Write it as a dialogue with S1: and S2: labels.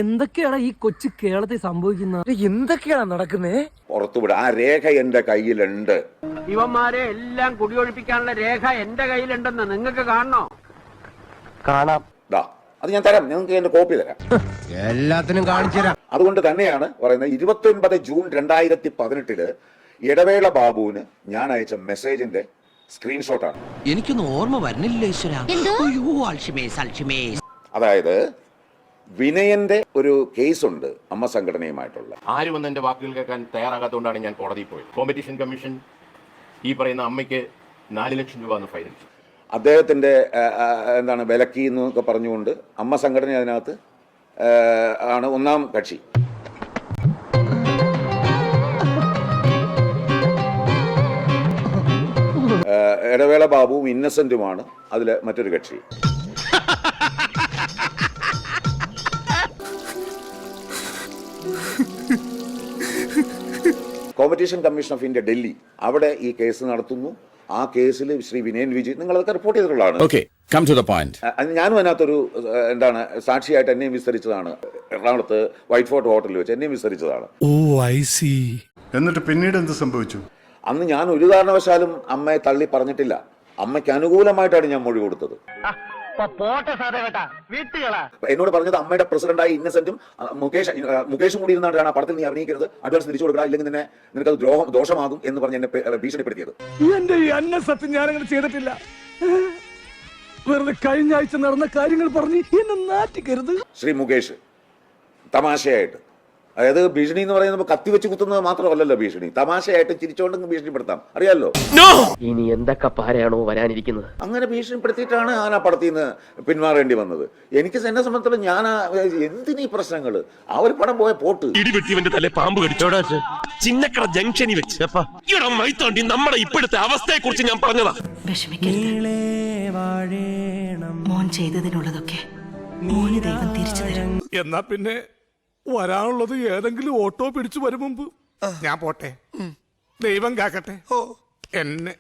S1: എന്തൊക്കെയാണ് ഈ കൊച്ചു കേരളത്തിൽ സംഭവിക്കുന്നത്? എന്തൊക്കെയാണ് നടക്കുന്നേ?
S2: പുറത്തുവിട ആ രേഖ എന്റെ കയ്യിലുണ്ട്.
S3: ഇവന്മാരെ എല്ലാം കുടിയൊഴിപ്പിക്കാനുള്ള രേഖ എന്റെ കയ്യിലുണ്ടെന്ന് നിങ്ങൾക്ക് കാണണോ?
S1: കാണാം.
S2: അത് ഞാൻ തരാം, നിങ്ങൾക്ക് എന്റെ കോപ്പി തരാം.
S4: എല്ലാത്തിനും കാണിച്ചു തരാം.
S2: അതുകൊണ്ട് തന്നെയാണ് പറയുന്നത് 29 ജൂൺ 2018 ഇടവേള ബാബുവിന് ഞാൻ അയച്ച മെസ്സേജിന്റെ സ്ക്രീൻഷോട്ടാണ്.
S5: എനിക്കൊന്നും ഓർമ്മ വരുന്നില്ല.
S2: അതായത് വിനയന്റെ ഒരു കേസുണ്ട് അമ്മ സംഘടനയുമായിട്ടുള്ള.
S6: ആരും വന്ന് എന്റെ വാക്കുകൾ കേൾക്കാൻ തയ്യാറാകാത്തതുകൊണ്ടാണ് ഞാൻ കോടതിയിൽ പോയത്. കോമ്പറ്റീഷൻ കമ്മീഷൻ ഈ പറയുന്ന അമ്മയ്ക്ക് 4 ലക്ഷം രൂപ ഫൈൻ അടിച്ചു.
S2: അദ്ദേഹത്തിന്റെ എന്താണ് വിലക്കി എന്നൊക്കെ പറഞ്ഞുകൊണ്ട് അമ്മ സംഘടന അതിനകത്ത് ആണ് ഒന്നാം കക്ഷി. ഇടവേള ബാബുവും ഇന്നസെന്റുമാണ് അതിലെ മറ്റൊരു കക്ഷി. Competition commission of India Delhi അവിടെ ഈ കേസ് നടത്തുന്നു. ആ കേസിൽ ശ്രീ വിനയൻ വിജയ്, നിങ്ങൾ അതൊക്കെ റിപ്പോർട്ട് ചെയ്തിട്ടുള്ളതാണ്. ഞാനും അതിനകത്തൊരു എന്താണ് സാക്ഷിയായിട്ട് എന്നെയും വിസ്തരിച്ചതാണ്. എറണാകുളത്ത് വൈറ്റ് ഫോർട്ട് ഹോട്ടലിൽ വെച്ച് എന്നെയും വിസ്തരിച്ചതാണ്.
S7: എന്നിട്ട് പിന്നീട് എന്ത് സംഭവിച്ചു?
S2: അന്ന് ഞാൻ ഒരു കാരണവശാലും അമ്മയെ തള്ളി പറഞ്ഞിട്ടില്ല. അമ്മയ്ക്ക് അനുകൂലമായിട്ടാണ് ഞാൻ മൊഴി കൊടുത്തത്. എന്നോട് പറഞ്ഞത് അമ്മയുടെ പ്രസിഡന്റായി ഇന്നസെന്റും മുകേഷും കൂടി ഇരുന്നാണ് ആ പടത്തിൽ നീ അഭിനയിക്കരുത്, അഡ്വാൻസ് തിരിച്ചു കൊടുക്കുക, ഇല്ലെങ്കിൽ നിനക്കത് ദോഷമാകും എന്ന് പറഞ്ഞ് എന്നെ ഭീഷണിപ്പെടുത്തിയത്.
S1: എന്റെ ഈ അന്നസത്യം ഞാനങ്ങനെ ചെയ്തിട്ടില്ല. വെറുതെ കഴിഞ്ഞ ആഴ്ച നടന്ന കാര്യങ്ങൾ പറഞ്ഞ് എന്നെ നാറ്റിക്കരുത്.
S2: ശ്രീ മുകേഷ് തമാശയായിട്ട്, അതായത് ഭീഷണി എന്ന് പറയുന്നത് കത്തി വെച്ച് കുത്തുന്നത് മാത്രമല്ലല്ലോ ഭീഷണി, തമാശയായിട്ട് ചിരിച്ചോണ്ട് ഭീഷണിപ്പെടുത്താം, അറിയാലോ.
S3: ഇനി എന്തൊക്കെ പാരയാണോ വരാനിരിക്കുന്നത്?
S2: അങ്ങനെ ഭീഷണിപ്പെടുത്തിയിട്ടാണ് ഞാൻ ആ പടത്തിൽ നിന്ന് പിന്മാറേണ്ടി വന്നത്. എനിക്ക് എന്നെ സംബന്ധിച്ചിടത്തോളം ഞാൻ എന്തിനീ പ്രശ്നങ്ങള്, ആ ഒരു പടം പോയ പോട്ട്.
S8: ഇടിവെട്ടിവന്റെ തലേ പാമ്പ് കടിച്ചോടാ ചിന്നക്കട ജംഗ്ഷനിൽ വെച്ച് മൈത്തോണ്ടി നമ്മുടെ ഇപ്പോഴത്തെ അവസ്ഥയെ കുറിച്ച് ഞാൻ പറഞ്ഞതാ.
S9: വിഷമിക്കരുത്, മോൻ ചെയ്തതിനുള്ളതൊക്കെ മോന് ദൈവം തിരിച്ചു തരും.
S10: എന്നാ പിന്നെ വരാനുള്ളത് ഏതെങ്കിലും ഓട്ടോ പിടിച്ചു വരും മുമ്പ് ഞാൻ പോട്ടെ. ദൈവം കാക്കട്ടെ എന്നെ.